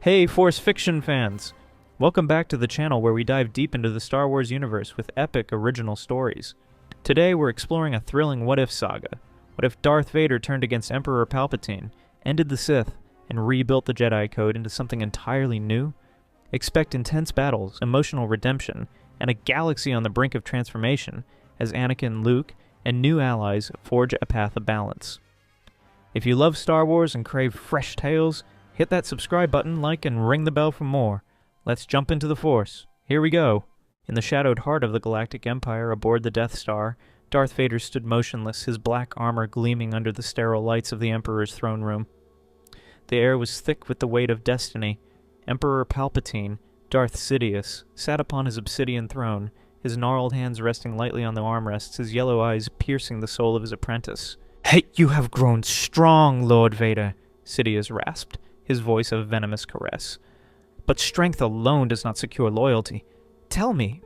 Hey, Force Fiction fans! Welcome back to the channel where we dive deep into the Star Wars universe with epic original stories. Today we're exploring a thrilling what-if saga. What if Darth Vader turned against Emperor Palpatine, ended the Sith, and rebuilt the Jedi Code into something entirely new? Expect intense battles, emotional redemption, and a galaxy on the brink of transformation as Anakin, Luke, and new allies forge a path of balance. If you love Star Wars and crave fresh tales, hit that subscribe button, like, and ring the bell for more. Let's jump into the Force. Here we go. In the shadowed heart of the Galactic Empire aboard the Death Star, Darth Vader stood motionless, his black armor gleaming under the sterile lights of the Emperor's throne room. The air was thick with the weight of destiny. Emperor Palpatine, Darth Sidious, sat upon his obsidian throne, his gnarled hands resting lightly on the armrests, his yellow eyes piercing the soul of his apprentice. "Hey, you have grown strong, Lord Vader," Sidious rasped, his voice a venomous caress. "But strength alone does not secure loyalty. Tell me,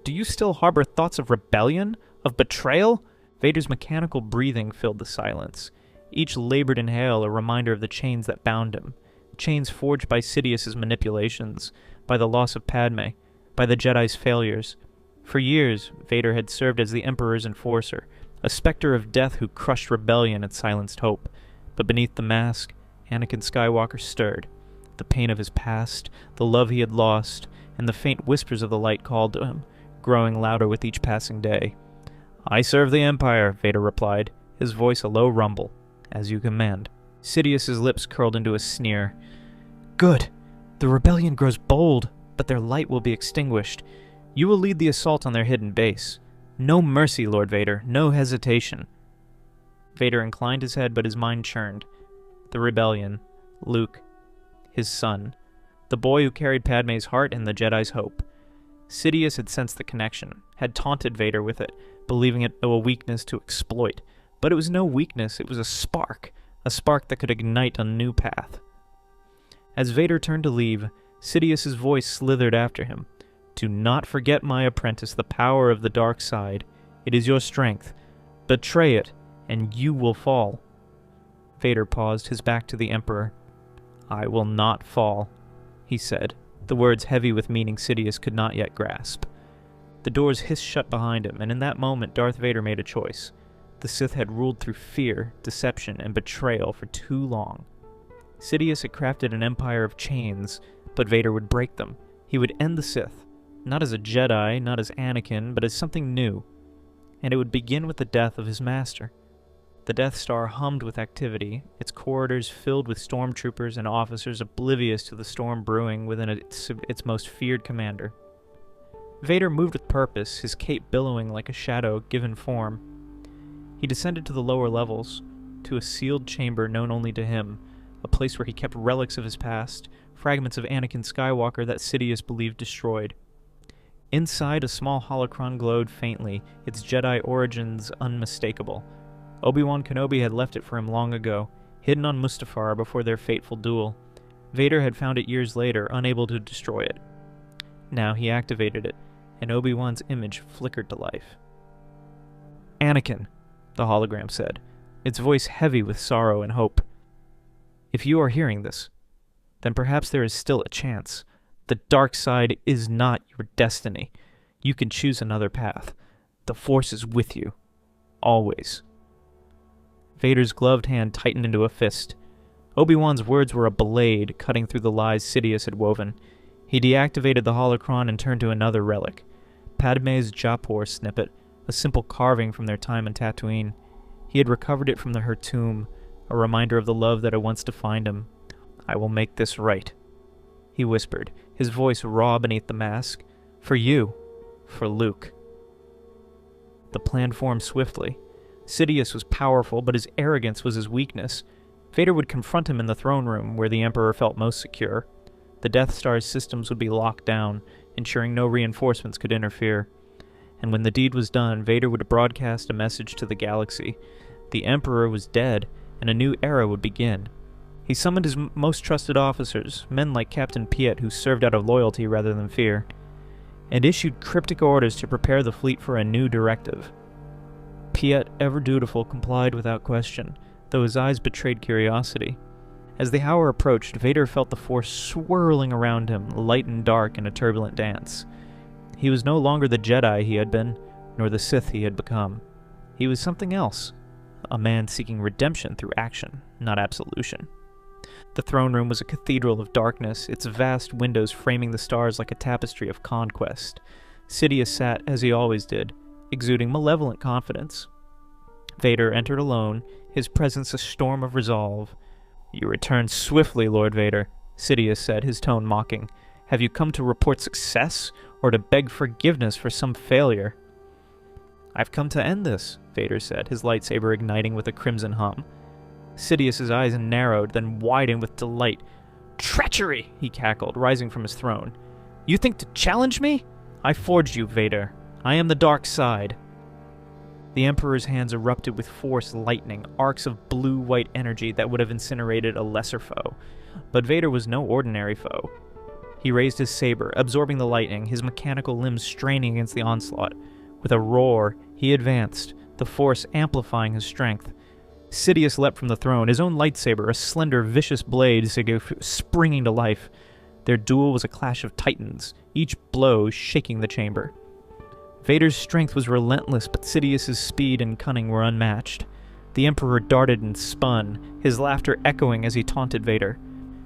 do you still harbor thoughts of rebellion? Of betrayal?" Vader's mechanical breathing filled the silence. Each labored inhale a reminder of the chains that bound him. Chains forged by Sidious's manipulations, by the loss of Padme, by the Jedi's failures. For years, Vader had served as the Emperor's enforcer, a specter of death who crushed rebellion and silenced hope. But beneath the mask, Anakin Skywalker stirred. The pain of his past, the love he had lost, and the faint whispers of the light called to him, growing louder with each passing day. "I serve the Empire," Vader replied, his voice a low rumble. "As you command." Sidious's lips curled into a sneer. "Good. The rebellion grows bold, but their light will be extinguished. You will lead the assault on their hidden base. No mercy, Lord Vader, no hesitation." Vader inclined his head, but his mind churned. The rebellion. Luke. His son. The boy who carried Padme's heart and the Jedi's hope. Sidious had sensed the connection, had taunted Vader with it, believing it a weakness to exploit. But it was no weakness, it was a spark that could ignite a new path. As Vader turned to leave, Sidious's voice slithered after him. "Do not forget, my apprentice, the power of the dark side. It is your strength. Betray it, and you will fall." Vader paused, his back to the Emperor. "I will not fall," he said, the words heavy with meaning Sidious could not yet grasp. The doors hissed shut behind him, and in that moment Darth Vader made a choice. The Sith had ruled through fear, deception, and betrayal for too long. Sidious had crafted an empire of chains, but Vader would break them. He would end the Sith, not as a Jedi, not as Anakin, but as something new. And it would begin with the death of his master. The Death Star hummed with activity, its corridors filled with stormtroopers and officers oblivious to the storm brewing within its most feared commander. Vader moved with purpose, his cape billowing like a shadow given form. He descended to the lower levels, to a sealed chamber known only to him, a place where he kept relics of his past, fragments of Anakin Skywalker that Sidious believed destroyed. Inside, a small holocron glowed faintly, its Jedi origins unmistakable. Obi-Wan Kenobi had left it for him long ago, hidden on Mustafar before their fateful duel. Vader had found it years later, unable to destroy it. Now he activated it, and Obi-Wan's image flickered to life. "Anakin," the hologram said, its voice heavy with sorrow and hope. "If you are hearing this, then perhaps there is still a chance. The dark side is not your destiny. You can choose another path. The Force is with you. Always." Vader's gloved hand tightened into a fist. Obi-Wan's words were a blade cutting through the lies Sidious had woven. He deactivated the holocron and turned to another relic. Padme's Japor snippet, a simple carving from their time in Tatooine. He had recovered it from her tomb, a reminder of the love that had once defined him. "I will make this right," he whispered, his voice raw beneath the mask. "For you. For Luke." The plan formed swiftly. Sidious was powerful, but his arrogance was his weakness. Vader would confront him in the throne room, where the Emperor felt most secure. The Death Star's systems would be locked down, ensuring no reinforcements could interfere. And when the deed was done, Vader would broadcast a message to the galaxy. The Emperor was dead, and a new era would begin. He summoned his most trusted officers, men like Captain Piet who served out of loyalty rather than fear, and issued cryptic orders to prepare the fleet for a new directive. Piet, ever dutiful, complied without question, though his eyes betrayed curiosity. As the hour approached, Vader felt the Force swirling around him, light and dark in a turbulent dance. He was no longer the Jedi he had been, nor the Sith he had become. He was something else, a man seeking redemption through action, not absolution. The throne room was a cathedral of darkness, its vast windows framing the stars like a tapestry of conquest. Sidious sat, as he always did, exuding malevolent confidence. Vader entered alone, his presence a storm of resolve. "You return swiftly, Lord Vader," Sidious said, his tone mocking. "Have you come to report success, or to beg forgiveness for some failure?" "I've come to end this," Vader said, his lightsaber igniting with a crimson hum. Sidious's eyes narrowed, then widened with delight. "Treachery!" he cackled, rising from his throne. "You think to challenge me? I forged you, Vader. I am the dark side." The Emperor's hands erupted with Force lightning, arcs of blue-white energy that would have incinerated a lesser foe. But Vader was no ordinary foe. He raised his saber, absorbing the lightning, his mechanical limbs straining against the onslaught. With a roar, he advanced, the Force amplifying his strength. Sidious leapt from the throne, his own lightsaber, a slender, vicious blade, springing to life. Their duel was a clash of titans, each blow shaking the chamber. Vader's strength was relentless, but Sidious's speed and cunning were unmatched. The Emperor darted and spun, his laughter echoing as he taunted Vader.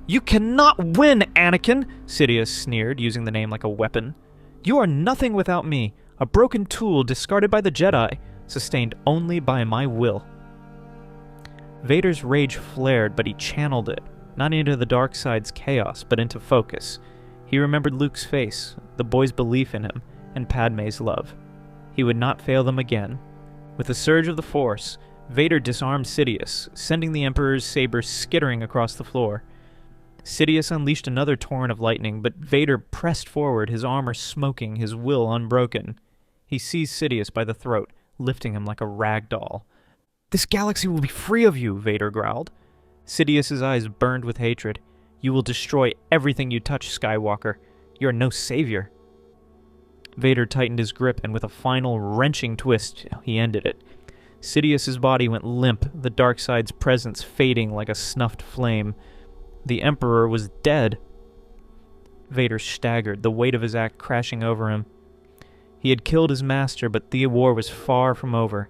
"You cannot win, Anakin!" Sidious sneered, using the name like a weapon. "You are nothing without me, a broken tool discarded by the Jedi, sustained only by my will." Vader's rage flared, but he channeled it, not into the dark side's chaos, but into focus. He remembered Luke's face, the boy's belief in him, and Padme's love. He would not fail them again. With a surge of the Force, Vader disarmed Sidious, sending the Emperor's saber skittering across the floor. Sidious unleashed another torrent of lightning, but Vader pressed forward, his armor smoking, his will unbroken. He seized Sidious by the throat, lifting him like a rag doll. "This galaxy will be free of you," Vader growled. Sidious's eyes burned with hatred. "You will destroy everything you touch, Skywalker. You are no savior." Vader tightened his grip, and with a final wrenching twist, he ended it. Sidious's body went limp, the dark side's presence fading like a snuffed flame. The Emperor was dead. Vader staggered, the weight of his act crashing over him. He had killed his master, but the war was far from over.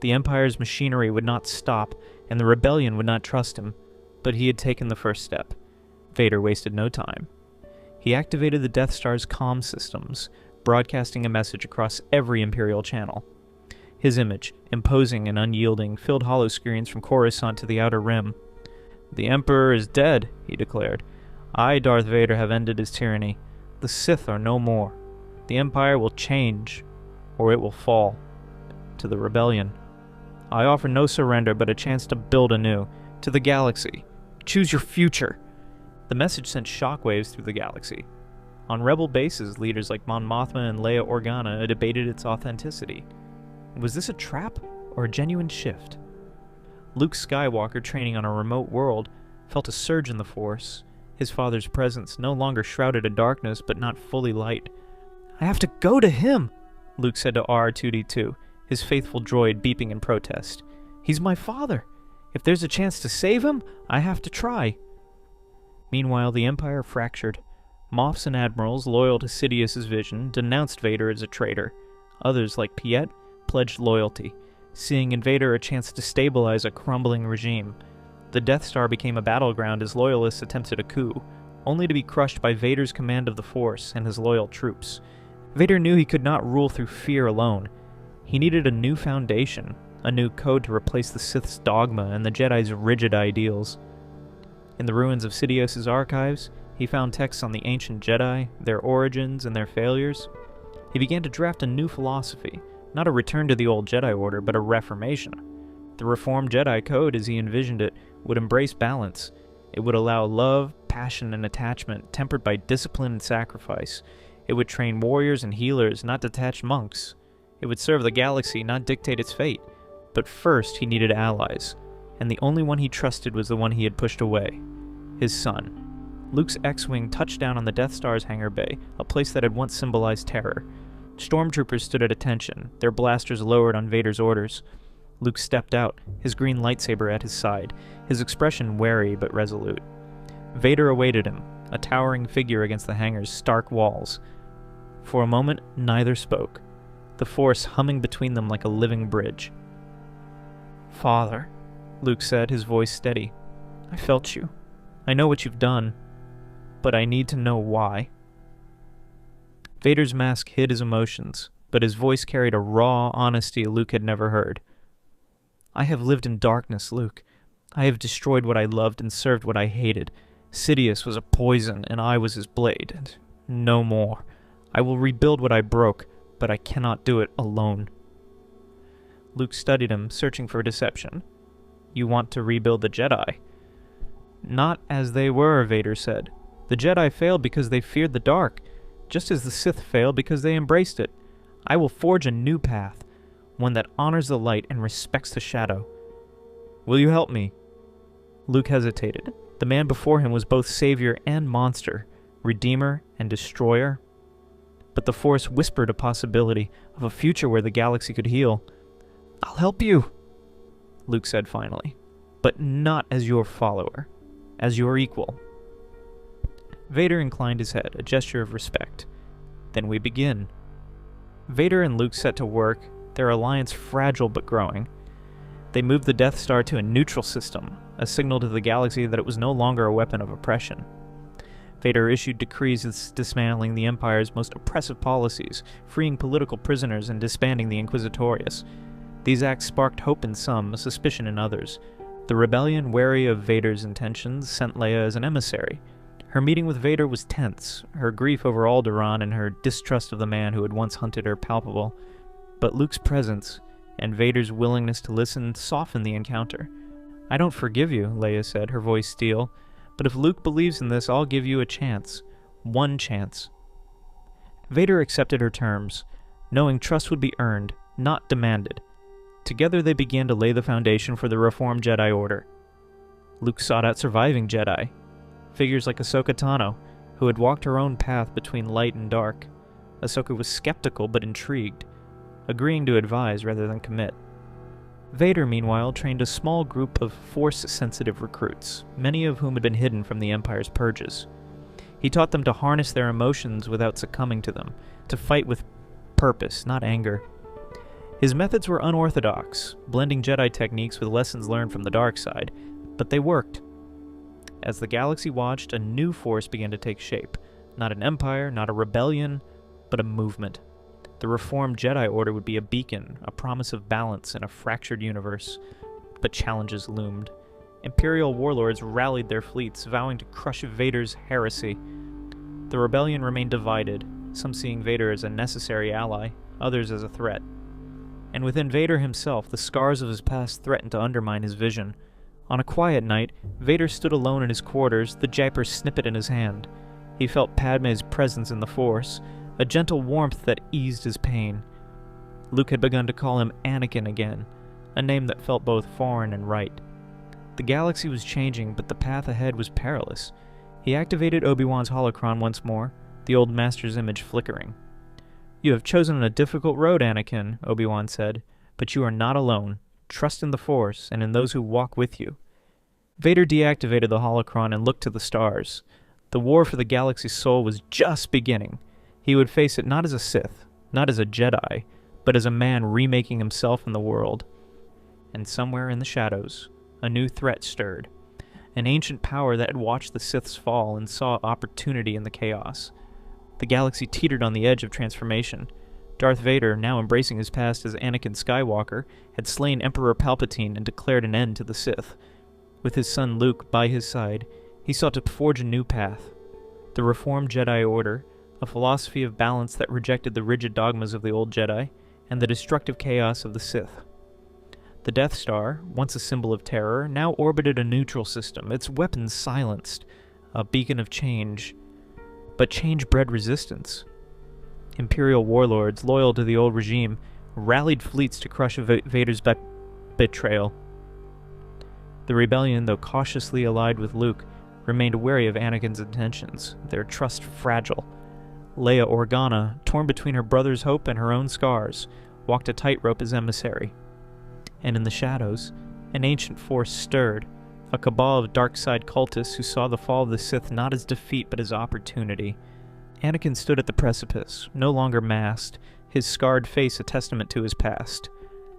The Empire's machinery would not stop, and the rebellion would not trust him. But he had taken the first step. Vader wasted no time. He activated the Death Star's comm systems, broadcasting a message across every Imperial channel. His image, imposing and unyielding, filled holoscreens from Coruscant to the Outer Rim. "The Emperor is dead," he declared. "I, Darth Vader, have ended his tyranny. The Sith are no more. The Empire will change, or it will fall, to the rebellion. I offer no surrender, but a chance to build anew, to the galaxy. Choose your future." The message sent shockwaves through the galaxy. On rebel bases, leaders like Mon Mothma and Leia Organa debated its authenticity. Was this a trap, or a genuine shift? Luke Skywalker, training on a remote world, felt a surge in the Force. His father's presence no longer shrouded in darkness, but not fully light. "I have to go to him," Luke said to R2-D2, his faithful droid beeping in protest. "He's my father. If there's a chance to save him, I have to try." Meanwhile, the Empire fractured. Moffs and admirals, loyal to Sidious's vision, denounced Vader as a traitor. Others, like Piet, pledged loyalty, seeing in Vader a chance to stabilize a crumbling regime. The Death Star became a battleground as loyalists attempted a coup, only to be crushed by Vader's command of the Force and his loyal troops. Vader knew he could not rule through fear alone. He needed a new foundation, a new code to replace the Sith's dogma and the Jedi's rigid ideals. In the ruins of Sidious's archives, he found texts on the ancient Jedi, their origins, and their failures. He began to draft a new philosophy, not a return to the old Jedi Order, but a reformation. The reformed Jedi Code, as he envisioned it, would embrace balance. It would allow love, passion, and attachment, tempered by discipline and sacrifice. It would train warriors and healers, not detached monks. It would serve the galaxy, not dictate its fate. But first, he needed allies, and the only one he trusted was the one he had pushed away: his son. Luke's X-Wing touched down on the Death Star's hangar bay, a place that had once symbolized terror. Stormtroopers stood at attention, their blasters lowered on Vader's orders. Luke stepped out, his green lightsaber at his side, his expression wary but resolute. Vader awaited him, a towering figure against the hangar's stark walls. For a moment, neither spoke, the Force humming between them like a living bridge. "Father," Luke said, his voice steady, "I felt you. I know what you've done, but I need to know why." Vader's mask hid his emotions, but his voice carried a raw honesty Luke had never heard. "I have lived in darkness, Luke. I have destroyed what I loved and served what I hated. Sidious was a poison, and I was his blade, and no more. I will rebuild what I broke, but I cannot do it alone." Luke studied him, searching for deception. "You want to rebuild the Jedi?" "Not as they were," Vader said. "The Jedi failed because they feared the dark, just as the Sith failed because they embraced it. I will forge a new path, one that honors the light and respects the shadow. Will you help me?" Luke hesitated. The man before him was both savior and monster, redeemer and destroyer. But the Force whispered a possibility of a future where the galaxy could heal. "I'll help you," Luke said finally, "but not as your follower, as your equal." Vader inclined his head, a gesture of respect. "Then we begin." Vader and Luke set to work, their alliance fragile but growing. They moved the Death Star to a neutral system, a signal to the galaxy that it was no longer a weapon of oppression. Vader issued decrees dismantling the Empire's most oppressive policies, freeing political prisoners and disbanding the Inquisitorius. These acts sparked hope in some, suspicion in others. The rebellion, wary of Vader's intentions, sent Leia as an emissary. Her meeting with Vader was tense, her grief over Alderaan and her distrust of the man who had once hunted her palpable. But Luke's presence and Vader's willingness to listen softened the encounter. "I don't forgive you," Leia said, her voice steel, "but if Luke believes in this, I'll give you a chance. One chance." Vader accepted her terms, knowing trust would be earned, not demanded. Together they began to lay the foundation for the reformed Jedi Order. Luke sought out surviving Jedi, figures like Ahsoka Tano, who had walked her own path between light and dark. Ahsoka was skeptical but intrigued, agreeing to advise rather than commit. Vader, meanwhile, trained a small group of Force-sensitive recruits, many of whom had been hidden from the Empire's purges. He taught them to harness their emotions without succumbing to them, to fight with purpose, not anger. His methods were unorthodox, blending Jedi techniques with lessons learned from the dark side, but they worked. As the galaxy watched, a new force began to take shape. Not an empire, not a rebellion, but a movement. The reformed Jedi Order would be a beacon, a promise of balance in a fractured universe. But challenges loomed. Imperial warlords rallied their fleets, vowing to crush Vader's heresy. The rebellion remained divided, some seeing Vader as a necessary ally, others as a threat. And within Vader himself, the scars of his past threatened to undermine his vision. On a quiet night, Vader stood alone in his quarters, the Jaipur snippet in his hand. He felt Padme's presence in the Force, a gentle warmth that eased his pain. Luke had begun to call him Anakin again, a name that felt both foreign and right. The galaxy was changing, but the path ahead was perilous. He activated Obi-Wan's holocron once more, the old master's image flickering. "You have chosen a difficult road, Anakin," Obi-Wan said, "but you are not alone. Trust in the Force and in those who walk with you." Vader deactivated the holocron and looked to the stars. The war for the galaxy's soul was just beginning. He would face it not as a Sith, not as a Jedi, but as a man remaking himself in the world. And somewhere in the shadows, a new threat stirred. An ancient power that had watched the Siths fall and saw opportunity in the chaos. The galaxy teetered on the edge of transformation. Darth Vader, now embracing his past as Anakin Skywalker, had slain Emperor Palpatine and declared an end to the Sith. With his son Luke by his side, he sought to forge a new path. The reformed Jedi Order, a philosophy of balance that rejected the rigid dogmas of the old Jedi and the destructive chaos of the Sith. The Death Star, once a symbol of terror, now orbited a neutral system, its weapons silenced, a beacon of change. But change bred resistance. Imperial warlords, loyal to the old regime, rallied fleets to crush Vader's betrayal. The rebellion, though cautiously allied with Luke, remained wary of Anakin's intentions, their trust fragile. Leia Organa, torn between her brother's hope and her own scars, walked a tightrope as emissary. and in the shadows, an ancient force stirred, a cabal of dark side cultists who saw the fall of the Sith not as defeat but as opportunity. Anakin stood at the precipice, no longer masked, his scarred face a testament to his past.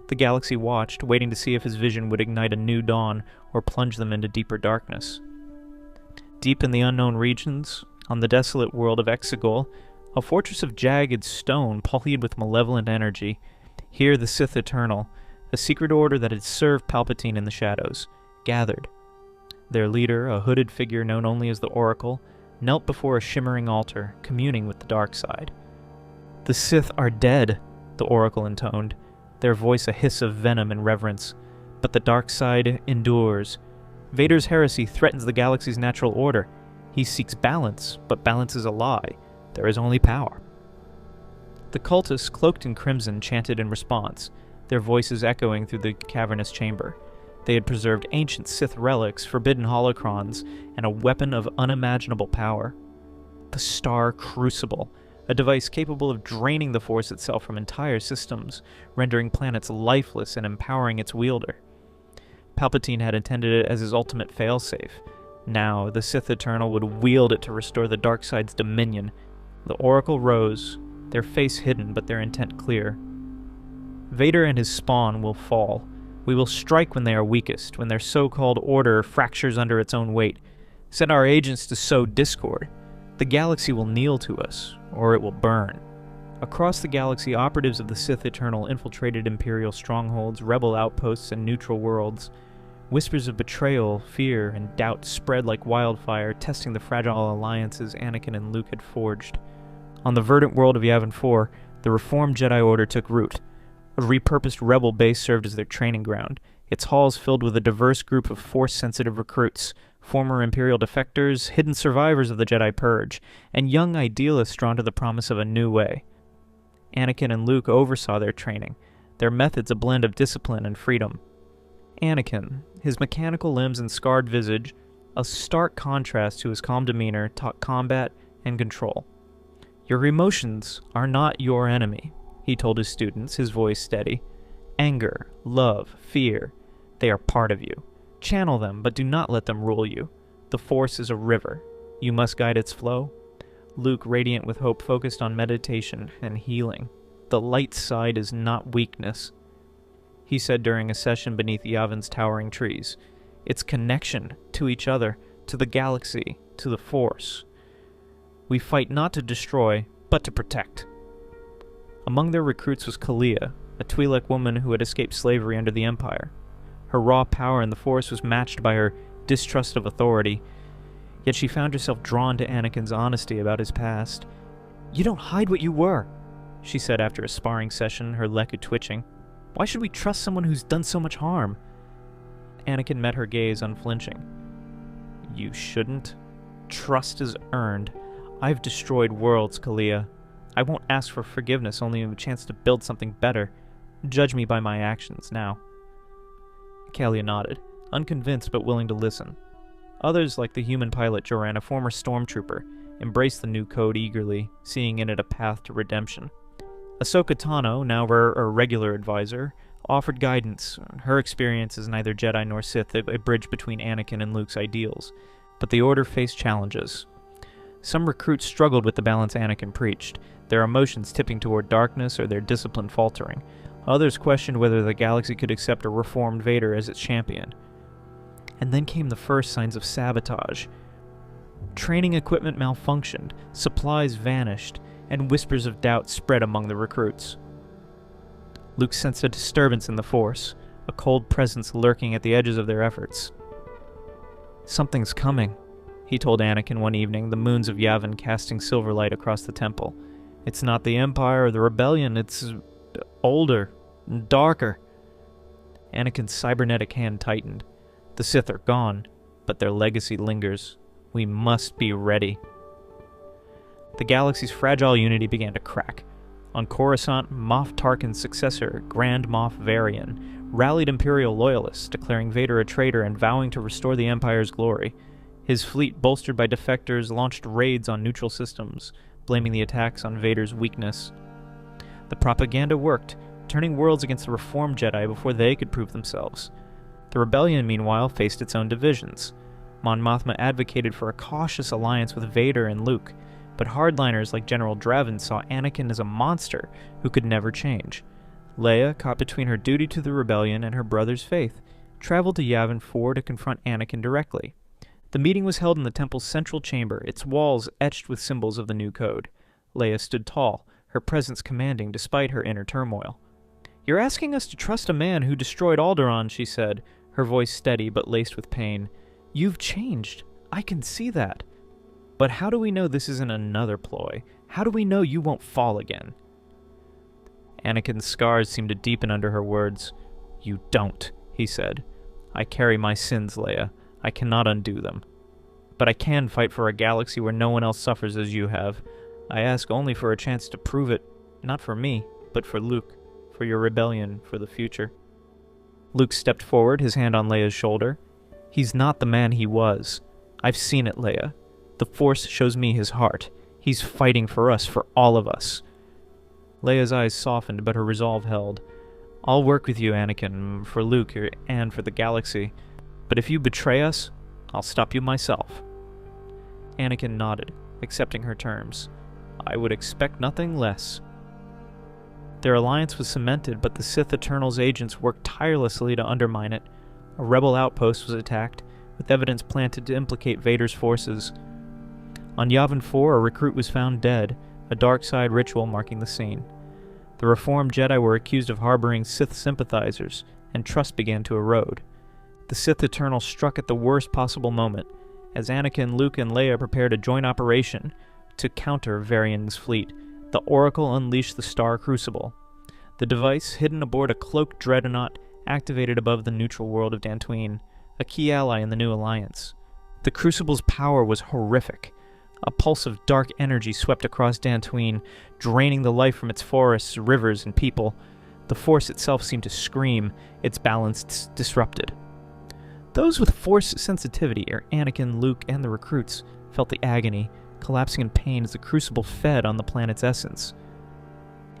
The galaxy watched, waiting to see if his vision would ignite a new dawn or plunge them into deeper darkness. Deep in the unknown regions, on the desolate world of Exegol, a fortress of jagged stone pulsed with malevolent energy. Here the Sith Eternal, a secret order that had served Palpatine in the shadows, gathered. Their leader, a hooded figure known only as the Oracle, knelt before a shimmering altar, communing with the dark side. "The Sith are dead," the Oracle intoned, their voice a hiss of venom and reverence. "But the dark side endures. Vader's heresy threatens the galaxy's natural order. He seeks balance, but balance is a lie. There is only power." The cultists, cloaked in crimson, chanted in response, their voices echoing through the cavernous chamber. They had preserved ancient Sith relics, forbidden holocrons, and a weapon of unimaginable power. The Star Crucible, a device capable of draining the Force itself from entire systems, rendering planets lifeless and empowering its wielder. Palpatine had intended it as his ultimate failsafe. Now, the Sith Eternal would wield it to restore the dark side's dominion. The Oracle rose, their face hidden but their intent clear. "Vader and his spawn will fall. We will strike when they are weakest, when their so-called order fractures under its own weight. Send our agents to sow discord. The galaxy will kneel to us, or it will burn." Across the galaxy, operatives of the Sith Eternal infiltrated Imperial strongholds, rebel outposts, and neutral worlds. Whispers of betrayal, fear, and doubt spread like wildfire, testing the fragile alliances Anakin and Luke had forged. On the verdant world of Yavin 4, the reformed Jedi Order took root. A repurposed rebel base served as their training ground, its halls filled with a diverse group of Force-sensitive recruits, former Imperial defectors, hidden survivors of the Jedi Purge, and young idealists drawn to the promise of a new way. Anakin and Luke oversaw their training, their methods a blend of discipline and freedom. Anakin, his mechanical limbs and scarred visage, a stark contrast to his calm demeanor, taught combat and control. "Your emotions are not your enemy," he told his students, his voice steady. "Anger, love, fear, they are part of you. Channel them, but do not let them rule you. The Force is a river. You must guide its flow." Luke, radiant with hope, focused on meditation and healing. "The light side is not weakness," he said during a session beneath Yavin's towering trees. "It's connection to each other, to the galaxy, to the Force. We fight not to destroy, but to protect." Among their recruits was Kalia, a Twi'lek woman who had escaped slavery under the Empire. Her raw power in the Force was matched by her distrust of authority, yet she found herself drawn to Anakin's honesty about his past. "You don't hide what you were," she said after a sparring session, her leku twitching. "Why should we trust someone who's done so much harm?" Anakin met her gaze unflinching. "You shouldn't. Trust is earned. I've destroyed worlds, Kalia. I won't ask for forgiveness, only a chance to build something better. Judge me by my actions now." Kalia nodded, unconvinced but willing to listen. Others, like the human pilot Joran, a former stormtrooper, embraced the new code eagerly, seeing in it a path to redemption. Ahsoka Tano, now her regular advisor, offered guidance. Her experience as neither Jedi nor Sith, a bridge between Anakin and Luke's ideals. But the Order faced challenges. Some recruits struggled with the balance Anakin preached, their emotions tipping toward darkness or their discipline faltering. Others questioned whether the galaxy could accept a reformed Vader as its champion. And then came the first signs of sabotage. Training equipment malfunctioned, supplies vanished, and whispers of doubt spread among the recruits. Luke sensed a disturbance in the Force, a cold presence lurking at the edges of their efforts. "Something's coming," he told Anakin one evening, the moons of Yavin casting silver light across the temple. "It's not the Empire or the Rebellion, it's older, darker." Anakin's cybernetic hand tightened. "The Sith are gone, but their legacy lingers. We must be ready." The galaxy's fragile unity began to crack. On Coruscant, Moff Tarkin's successor, Grand Moff Varian, rallied Imperial loyalists, declaring Vader a traitor and vowing to restore the Empire's glory. His fleet, bolstered by defectors, launched raids on neutral systems, blaming the attacks on Vader's weakness. The propaganda worked. turning worlds against the reformed Jedi before they could prove themselves. The rebellion, meanwhile, faced its own divisions. Mon Mothma advocated for a cautious alliance with Vader and Luke, but hardliners like General Draven saw Anakin as a monster who could never change. Leia, caught between her duty to the rebellion and her brother's faith, traveled to Yavin 4 to confront Anakin directly. The meeting was held in the temple's central chamber, its walls etched with symbols of the new code. Leia stood tall, her presence commanding despite her inner turmoil. "You're asking us to trust a man who destroyed Alderaan," she said, her voice steady but laced with pain. "You've changed. I can see that. But how do we know this isn't another ploy? How do we know you won't fall again?" Anakin's scars seemed to deepen under her words. "You don't," he said. "I carry my sins, Leia. I cannot undo them. But I can fight for a galaxy where no one else suffers as you have. I ask only for a chance to prove it, not for me, but for Luke, for your rebellion, for the future." Luke stepped forward, his hand on Leia's shoulder. "He's not the man he was. I've seen it, Leia. The Force shows me his heart. He's fighting for us, for all of us." Leia's eyes softened, but her resolve held. "I'll work with you, Anakin, for Luke and for the galaxy. But if you betray us, I'll stop you myself." Anakin nodded, accepting her terms. "I would expect nothing less." Their alliance was cemented, but the Sith Eternal's agents worked tirelessly to undermine it. A rebel outpost was attacked, with evidence planted to implicate Vader's forces. On Yavin 4, a recruit was found dead, a dark side ritual marking the scene. The reformed Jedi were accused of harboring Sith sympathizers, and trust began to erode. The Sith Eternal struck at the worst possible moment, as Anakin, Luke, and Leia prepared a joint operation to counter Varian's fleet. The Oracle unleashed the Star Crucible. The device, hidden aboard a cloaked dreadnought, activated above the neutral world of Dantooine, a key ally in the new alliance. The Crucible's power was horrific. A pulse of dark energy swept across Dantooine, draining the life from its forests, rivers, and people. The Force itself seemed to scream, its balance disrupted. Those with Force sensitivity, Anakin, Luke, and the recruits, felt the agony, collapsing in pain as the Crucible fed on the planet's essence.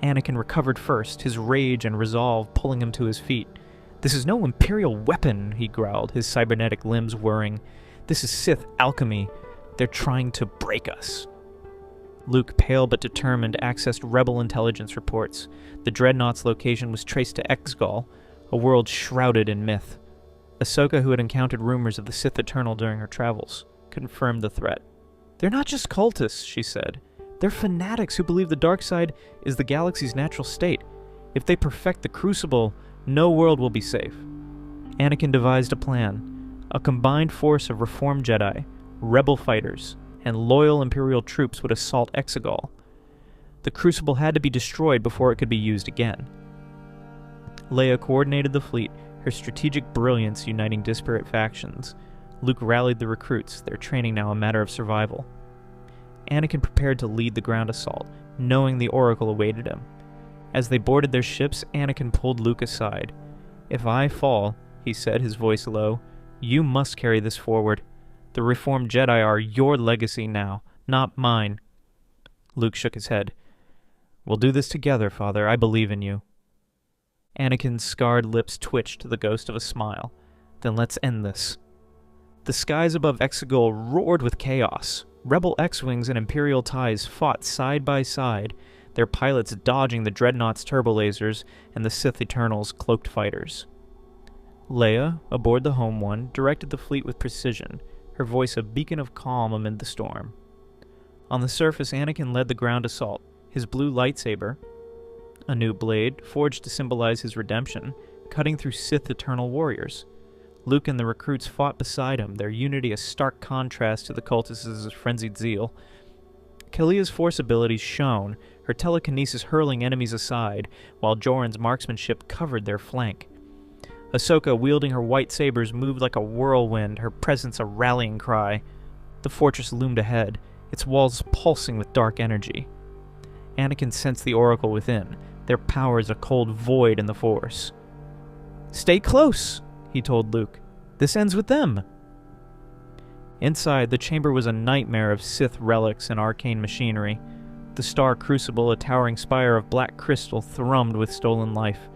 Anakin recovered first, his rage and resolve pulling him to his feet. "This is no Imperial weapon," he growled, his cybernetic limbs whirring. "This is Sith alchemy. They're trying to break us." Luke, pale but determined, accessed Rebel intelligence reports. The Dreadnought's location was traced to Exgol, a world shrouded in myth. Ahsoka, who had encountered rumors of the Sith Eternal during her travels, confirmed the threat. "They're not just cultists," she said. "They're fanatics who believe the dark side is the galaxy's natural state. If they perfect the Crucible, no world will be safe." Anakin devised a plan. A combined force of reformed Jedi, rebel fighters, and loyal Imperial troops would assault Exegol. The Crucible had to be destroyed before it could be used again. Leia coordinated the fleet, her strategic brilliance uniting disparate factions. Luke rallied the recruits, their training now a matter of survival. Anakin prepared to lead the ground assault, knowing the Oracle awaited him. As they boarded their ships, Anakin pulled Luke aside. "If I fall," he said, his voice low, "you must carry this forward. The reformed Jedi are your legacy now, not mine." Luke shook his head. "We'll do this together, Father. I believe in you." Anakin's scarred lips twitched to the ghost of a smile. "Then let's end this." The skies above Exegol roared with chaos. Rebel X-Wings and Imperial TIEs fought side by side, their pilots dodging the Dreadnought's turbolasers and the Sith Eternal's cloaked fighters. Leia, aboard the Home One, directed the fleet with precision, her voice a beacon of calm amid the storm. On the surface, Anakin led the ground assault, his blue lightsaber, a new blade, forged to symbolize his redemption, cutting through Sith Eternal warriors. Luke and the recruits fought beside him, their unity a stark contrast to the cultists' frenzied zeal. Kalia's force abilities shone, her telekinesis hurling enemies aside, while Joran's marksmanship covered their flank. Ahsoka, wielding her white sabers, moved like a whirlwind, her presence a rallying cry. The fortress loomed ahead, its walls pulsing with dark energy. Anakin sensed the Oracle within, their powers a cold void in the Force. "Stay close," he told Luke. "This ends with them." Inside, the chamber was a nightmare of Sith relics and arcane machinery. The star crucible, a towering spire of black crystal, thrummed with stolen life.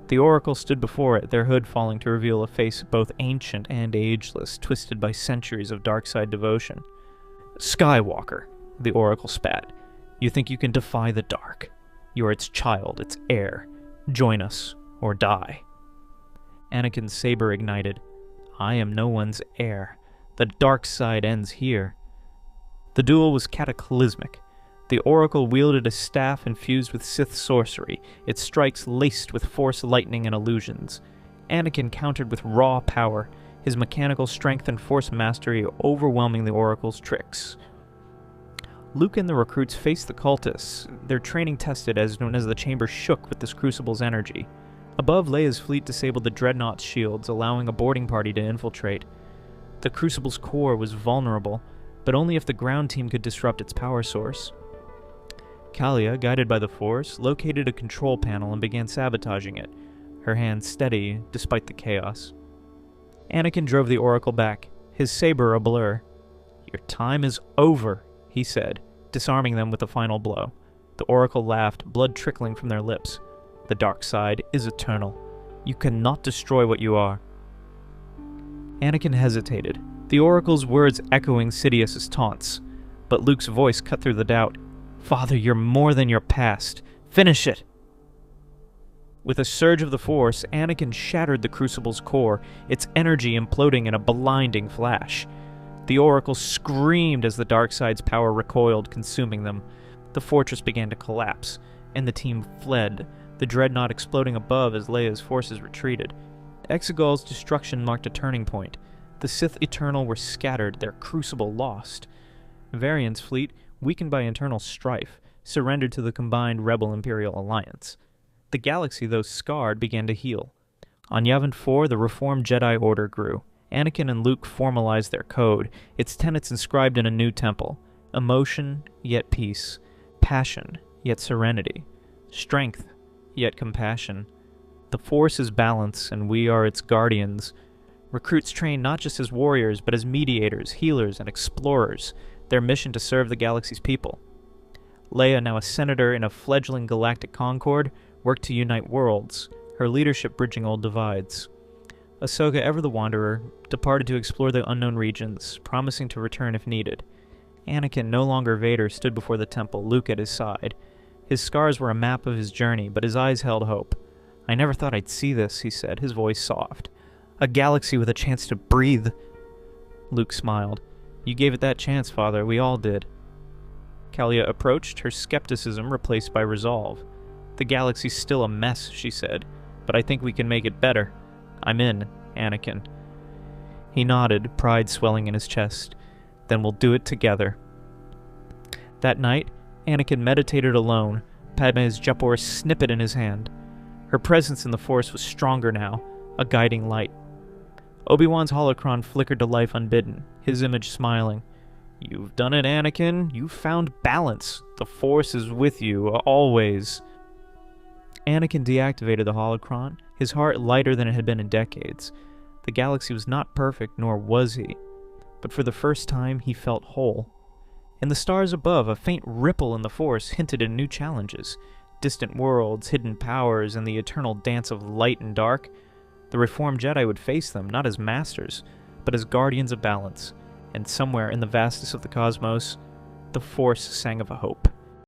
The Oracle stood before it, their hood falling to reveal a face both ancient and ageless, twisted by centuries of dark side devotion. "Skywalker," the Oracle spat. "You think you can defy the dark? You are its child, its heir. Join us, or die." Anakin's saber ignited. "I am no one's heir. The dark side ends here." The duel was cataclysmic. The Oracle wielded a staff infused with Sith sorcery, its strikes laced with Force lightning and illusions. Anakin countered with raw power, his mechanical strength and Force mastery overwhelming the Oracle's tricks. Luke and the recruits faced the cultists, their training tested as the chamber shook with this crucible's energy. Above, Leia's fleet disabled the Dreadnought's shields, allowing a boarding party to infiltrate. The crucible's core was vulnerable, but only if the ground team could disrupt its power source. Kalia, guided by the Force, located a control panel and began sabotaging it, her hands steady despite the chaos. Anakin drove the Oracle back, his saber a blur. "Your time is over," he said, disarming them with a final blow. The Oracle laughed, blood trickling from their lips. "The dark side is eternal. You cannot destroy what you are." Anakin hesitated, the Oracle's words echoing Sidious's taunts, but Luke's voice cut through the doubt. "Father, you're more than your past. Finish it!" With a surge of the Force, Anakin shattered the Crucible's core, its energy imploding in a blinding flash. The Oracle screamed as the dark side's power recoiled, consuming them. The fortress began to collapse, and the team fled, the Dreadnought exploding above as Leia's forces retreated. Exegol's destruction marked a turning point. The Sith Eternal were scattered, their Crucible lost. Varian's fleet, weakened by internal strife, surrendered to the combined Rebel-Imperial alliance. The galaxy, though scarred, began to heal. On Yavin 4, the reformed Jedi Order grew. Anakin and Luke formalized their code, its tenets inscribed in a new temple. Emotion, yet peace. Passion, yet serenity. Strength, yet compassion. The Force is balance, and we are its guardians. Recruits train not just as warriors, but as mediators, healers, and explorers, their mission to serve the galaxy's people. Leia, now a senator in a fledgling galactic concord, worked to unite worlds, her leadership bridging old divides. Ahsoka, ever the wanderer, departed to explore the unknown regions, promising to return if needed. Anakin, no longer Vader, stood before the temple, Luke at his side. His scars were a map of his journey, but his eyes held hope. "I never thought I'd see this," he said, his voice soft. "A galaxy with a chance to breathe." Luke smiled. "You gave it that chance, Father. We all did." Kalia approached, her skepticism replaced by resolve. "The galaxy's still a mess," she said, "but I think we can make it better. I'm in, Anakin." He nodded, pride swelling in his chest. "Then we'll do it together." That night, Anakin meditated alone, Padme's Japor snippet in his hand. Her presence in the Force was stronger now, a guiding light. Obi-Wan's holocron flickered to life unbidden, his image smiling. "You've done it, Anakin. You've found balance. The Force is with you, always." Anakin deactivated the holocron, his heart lighter than it had been in decades. The galaxy was not perfect, nor was he. But for the first time, he felt whole. In the stars above, a faint ripple in the Force hinted at new challenges. Distant worlds, hidden powers, and the eternal dance of light and dark. The reformed Jedi would face them, not as masters, but as guardians of balance. And somewhere in the vastness of the cosmos, the Force sang of a hope.